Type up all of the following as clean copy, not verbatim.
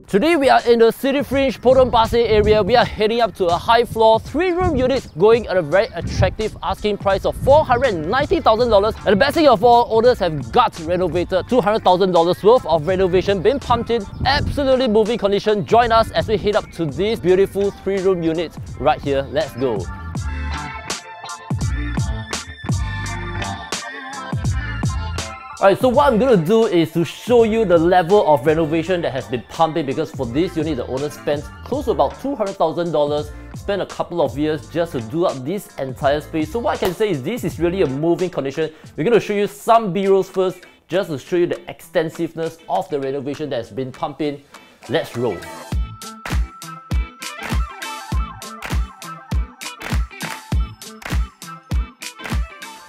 Today we are in the city-fringe Potong Pasir area. We are heading up to a high-floor 3-room unit going at a very attractive asking price of $490,000. And the best thing of all, owners have gut-renovated $200,000 worth of renovation being pumped in. Absolutely moving condition. Join us as we head up to this beautiful 3-room unit right here. Let's go. Alright, so what I'm going to do is to show you the level of renovation that has been pumped in, because for this unit the owner spent close to about $200,000, spent a couple of years just to do up this entire space. So what I can say is this is really a moving condition. We're going to show you some B-rolls first just to show you the extensiveness of the renovation that has been pumped in. Let's roll.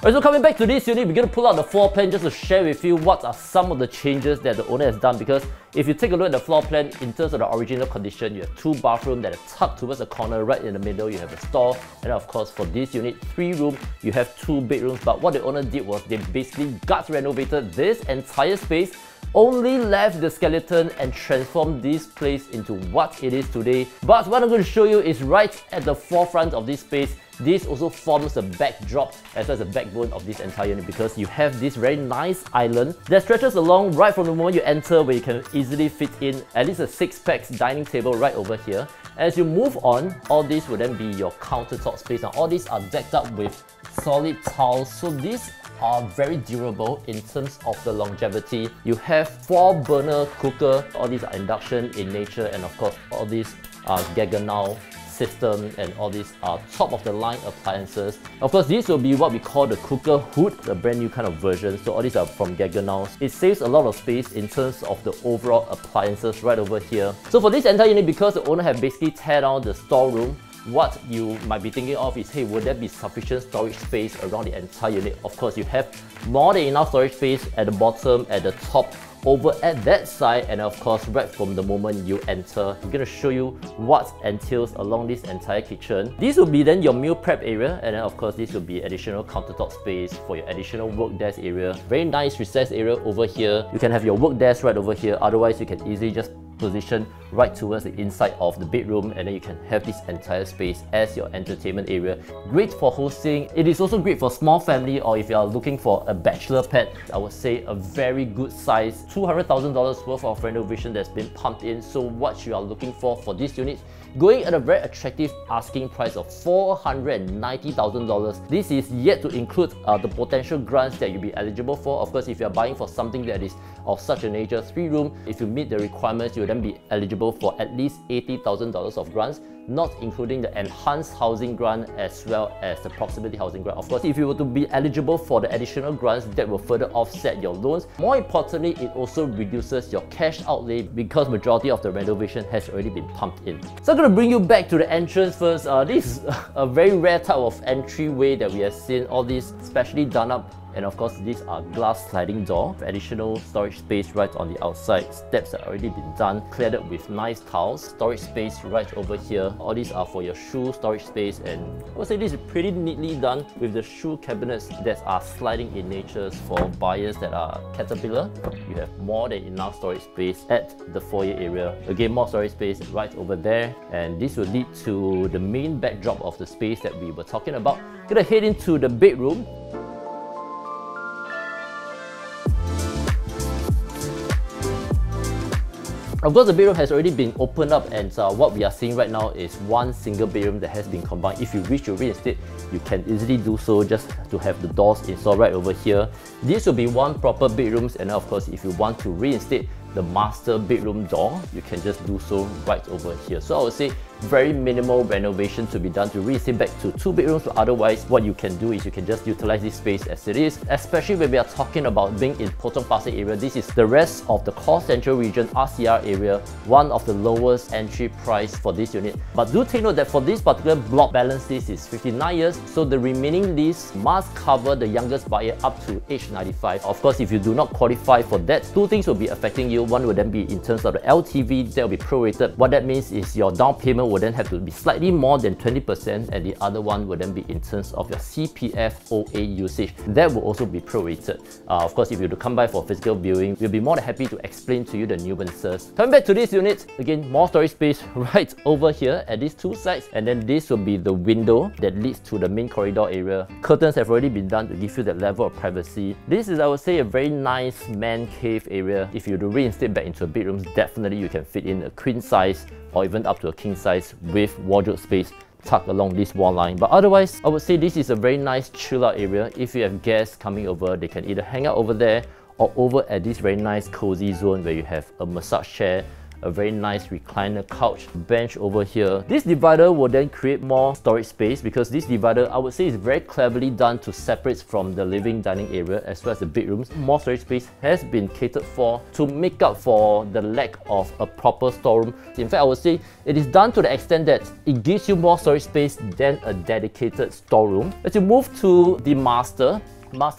Alright, so coming back to this unit, we're going to pull out the floor plan just to share with you what are some of the changes that the owner has done. Because if you take a look at the floor plan, in terms of the original condition, you have 2 bathrooms that are tucked towards the corner. Right in the middle, you have a store. And of course, for this unit, 3-room, you have 2 bedrooms. But what the owner did was they basically gut renovated this entire space, only left the skeleton and transformed this place into what it is today. But what I'm going to show you is right at the forefront of this space. This also forms the backdrop as well as the backbone of this entire unit, because you have this very nice island that stretches along right from the moment you enter, where you can easily fit in at least a 6-pack dining table right over here. As you move on, all this will then be your countertop space. Now all these are decked up with solid tiles, so these are very durable in terms of the longevity. You have 4-burner cooker, all these are induction in nature, and of course all these are Gaggenau system, and all these are top of the line appliances. Of course, this will be what we call the cooker hood, the brand new kind of version. So all these are from Gaggenau. It saves a lot of space in terms of the overall appliances right over here. So for this entire unit, because the owner have basically tear down the storeroom, what you might be thinking of is, hey, would there be sufficient storage space around the entire unit? Of course, you have more than enough storage space at the bottom, at the top, over at that side, and of course right from the moment you enter. I'm going to show you what entails along this entire kitchen. This will be then your meal prep area, and then of course this will be additional countertop space for your additional work desk area. Very nice recessed area over here. You can have your work desk right over here. Otherwise you can easily just position right towards the inside of the bedroom, and then you can have this entire space as your entertainment area. Great for hosting. It is also great for small family, or if you are looking for a bachelor pad. I would say a very good size. $200,000 worth of renovation that's been pumped in. So what you are looking for this unit, going at a very attractive asking price of $490,000. This is yet to include the potential grants that you'll be eligible for. Of course, if you're buying for something that is of such a nature, 3-room, if you meet the requirements, you'll then be eligible for at least $80,000 of grants, not including the enhanced housing grant as well as the proximity housing grant. Of course, if you were to be eligible for the additional grants, that will further offset your loans. More importantly, it also reduces your cash outlay, because majority of the renovation has already been pumped in. So I'm going to bring you back to the entrance first. This is a very rare type of entryway that we have seen. All these specially done up. And of course, these are glass sliding door, additional storage space right on the outside. Steps have already been done, cleared up with nice tiles. Storage space right over here. All these are for your shoe storage space, and I would say this is pretty neatly done with the shoe cabinets that are sliding in nature for buyers that are Caterpillar. You have more than enough storage space at the foyer area. Again, more storage space right over there, and this will lead to the main backdrop of the space that we were talking about. Gonna head into the bedroom. Of course, the bedroom has already been opened up, and what we are seeing right now is one single bedroom that has been combined. If you wish to reinstate, you can easily do so just to have the doors installed right over here. This will be one proper bedroom, and of course, if you want to reinstate the master bedroom door, you can just do so right over here. So I would say very minimal renovation to be done to reinstate back to 2 bedrooms, but otherwise what you can do is you can just utilize this space as it is, especially when we are talking about being in Potong Pasir area. This is the rest of the core central region RCR area, one of the lowest entry price for this unit. But do take note that for this particular block, balance lease is 59 years, so the remaining lease must cover the youngest buyer up to age 95. Of course, if you do not qualify for that, 2 things will be affecting you. One will then be in terms of the LTV, that will be prorated. What that means is your down payment will then have to be slightly more than 20%, and the other one will then be in terms of your CPF OA usage. That will also be prorated. Of course, if you were to come by for physical viewing, we'll be more than happy to explain to you the nuances. Coming back to this unit, again, more storage space right over here at these two sides, and then this will be the window that leads to the main corridor area. Curtains have already been done to give you that level of privacy. This is, I would say, a very nice man cave area. If you were to reinstate back into a bedroom, definitely you can fit in a queen size or even up to a king size with wardrobe space tucked along this wall line. But otherwise, I would say this is a very nice chill out area. If you have guests coming over, they can either hang out over there or over at this very nice cozy zone where you have a massage chair, a very nice recliner couch, bench over here. This divider will then create more storage space because this divider, I would say, is very cleverly done to separate from the living dining area as well as the bedrooms. More storage space has been catered for to make up for the lack of a proper storeroom. In fact, I would say it is done to the extent that it gives you more storage space than a dedicated storeroom. As you move to the master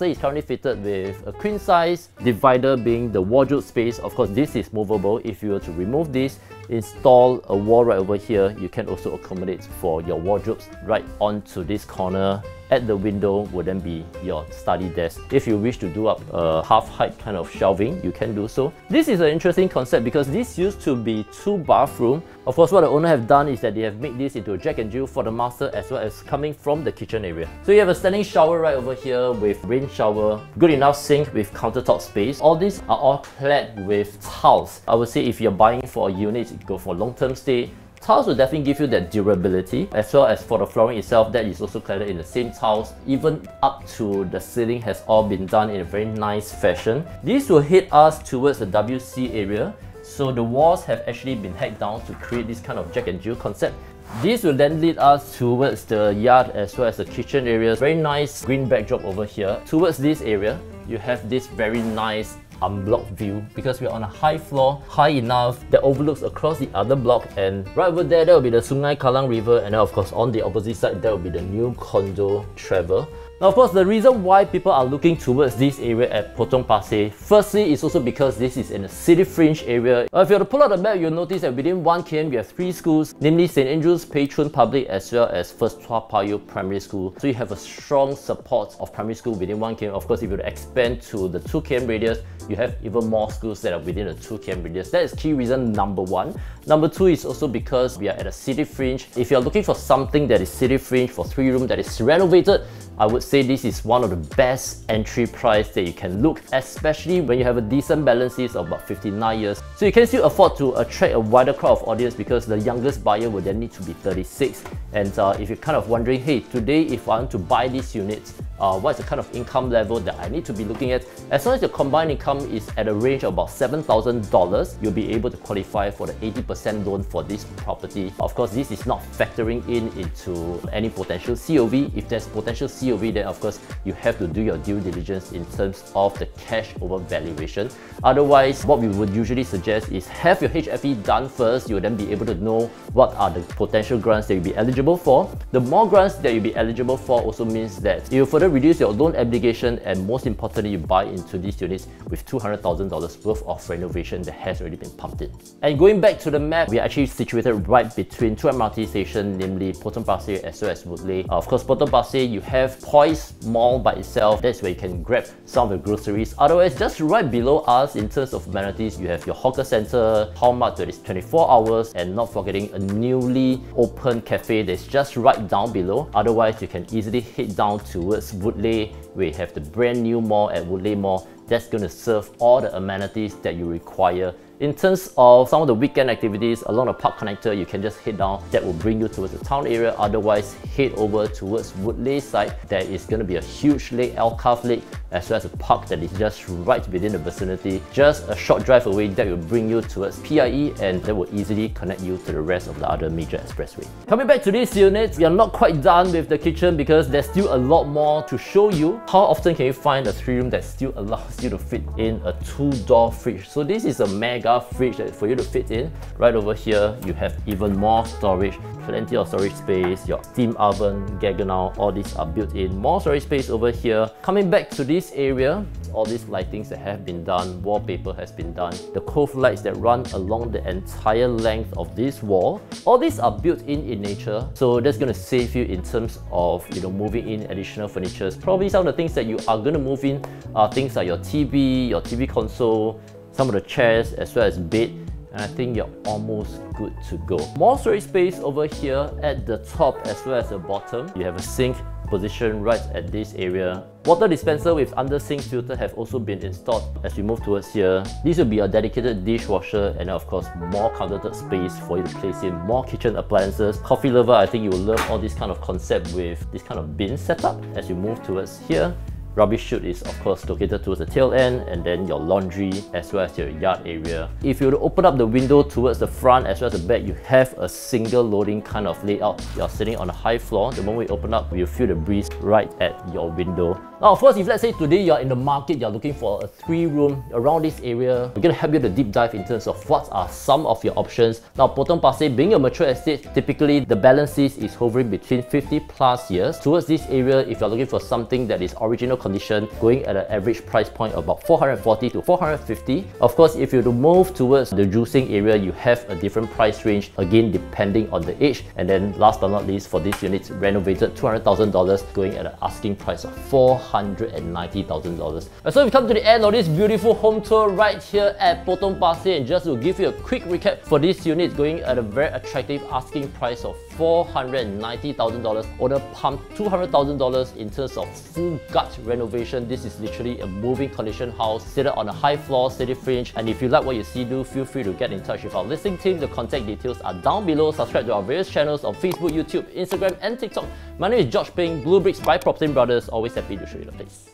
is currently fitted with a queen size, divider being the wardrobe space. Of course, this is movable. If you were to remove this, install a wall right over here, you can also accommodate for your wardrobes right onto this corner. At the window would then be your study desk. If you wish to do up a half-height kind of shelving, you can do so. This is an interesting concept because this used to be 2 bathrooms. Of course, what the owner have done is that they have made this into a Jack and Jill for the master as well as coming from the kitchen area. So you have a standing shower right over here with rain shower, good enough sink with countertop space. All these are all clad with tiles. I would say if you're buying for a unit, you go for long-term stay, tiles will definitely give you that durability, as well as for the flooring itself, that is also cladded in the same tiles. Even up to the ceiling has all been done in a very nice fashion. This will hit us towards the WC area, so the walls have actually been hacked down to create this kind of Jack and Jill concept. This will then lead us towards the yard as well as the kitchen areas. Very nice green backdrop over here. Towards this area, you have this very nice unblocked view because we're on a high floor, high enough that overlooks across the other block, and right over there, there will be the Sungai Kalang River, and then of course on the opposite side, there will be the new condo Trevor. Now, of course, the reason why people are looking towards this area at Potong Pasir, firstly, is also because this is in a city fringe area. If you were to pull out the map, you'll notice that within 1 km, we have 3 schools, namely St. Andrew's Patron Public as well as First Toa Payoh Primary School. So you have a strong support of primary school within 1 km. Of course, if you were to expand to the 2 km radius, you have even more schools that are within the 2 km radius. That is key reason number 1. Number 2 is also because we are at a city fringe. If you're looking for something that is city fringe for 3 room that is renovated, I would say this is one of the best entry price that you can look, especially when you have a decent balance sheet of about 59 years. So you can still afford to attract a wider crowd of audience because the youngest buyer would then need to be 36. And if you're kind of wondering, hey, today if I want to buy this unit, what's the kind of income level that I need to be looking at? As long as your combined income is at a range of about $7,000, you'll be able to qualify for the 80% loan for this property. Of course, this is not factoring into any potential COV. If there's potential COV, then of course you have to do your due diligence in terms of the cash over valuation. Otherwise, what we would usually suggest is have your HFE done first. You'll then be able to know what are the potential grants that you'll be eligible for. The more grants that you'll be eligible for also means that you further reduce your loan obligation, and most importantly, you buy into these units with $200,000 worth of renovation that has already been pumped in. And going back to the map, we are actually situated right between 2 MRT stations, namely Potong Pasir as well as Woodleigh. Of course, Potong Pasir, you have Poise Mall by itself. That's where you can grab some of the groceries. Otherwise, just right below us in terms of amenities, you have your hawker center, Hallmark that is 24 hours, and not forgetting a newly opened cafe that's just right down below. Otherwise, you can easily head down towards Woodleigh, where you have the brand new mall at Woodleigh Mall that's going to serve all the amenities that you require. In terms of some of the weekend activities along the park connector, you can just head down. That will bring you towards the town area. Otherwise, head over towards Woodleigh side. There is going to be a huge lake, Alcove Lake, as well as a park that is just right within the vicinity. Just a short drive away, that will bring you towards PIE, and that will easily connect you to the rest of the other major expressway. Coming back to this unit, we are not quite done with the kitchen because there's still a lot more to show you. How often can you find a 3 room that still allows you to fit in a 2-door fridge? So this is a mega mega fridge that for you to fit in. Right over here, you have even more storage, plenty of storage space, your steam oven, Gaggenau, all these are built in. More storage space over here. Coming back to this area, all these lightings that have been done, wallpaper has been done, the cove lights that run along the entire length of this wall, all these are built in nature, so that's going to save you in terms of moving in additional furniture. Probably some of the things that you are going to move in are things like your TV console, some of the chairs as well as bed, and I think you're almost good to go. More storage space over here at the top as well as the bottom. You have a sink position right at this area. Water dispenser with under sink filter have also been installed. As we move towards here, this will be a dedicated dishwasher, and of course more countertop space for you to place in more kitchen appliances. Coffee lover, I think you will love all this kind of concept with this kind of bin setup. As you move towards here, rubbish chute is of course located towards the tail end, and then your laundry as well as your yard area. If you were to open up the window towards the front as well as the back, you have a single loading kind of layout. You're sitting on a high floor. The moment you open up, you feel the breeze right at your window. Now of course, if let's say today you're in the market, you're looking for a 3-room around this area, we're going to help you to deep dive in terms of what are some of your options. Now Potong Pasir being a mature estate, typically the balance is hovering between 50+ years. Towards this area, if you're looking for something that is original condition, going at an average price point of about 440 to 450. Of course, if you move towards the juicing area, you have a different price range, again depending on the age. And then last but not least, for this unit, renovated $200,000, going at an asking price of $490,000. So we've come to the end of this beautiful home tour right here at Potong Pasir, and just to give you a quick recap for this unit, going at a very attractive asking price of $490,000. Owner pumped $200,000 in terms of full gut renovation. This is literally a moving condition house, seated on a high floor, city-fringe. And if you like what you see, do feel free to get in touch with our listing team. The contact details are down below. Subscribe to our various channels on Facebook, YouTube, Instagram, and TikTok. My name is George Peng, bleubricks by PropertyLimBrothers. Always happy to show you the place.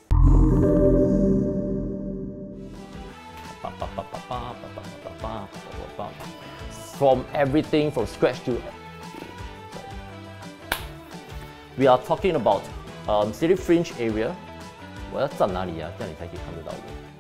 From everything from scratch to... We are talking about city-fringe area. 我要站哪里啊？这样你才可以看得到我。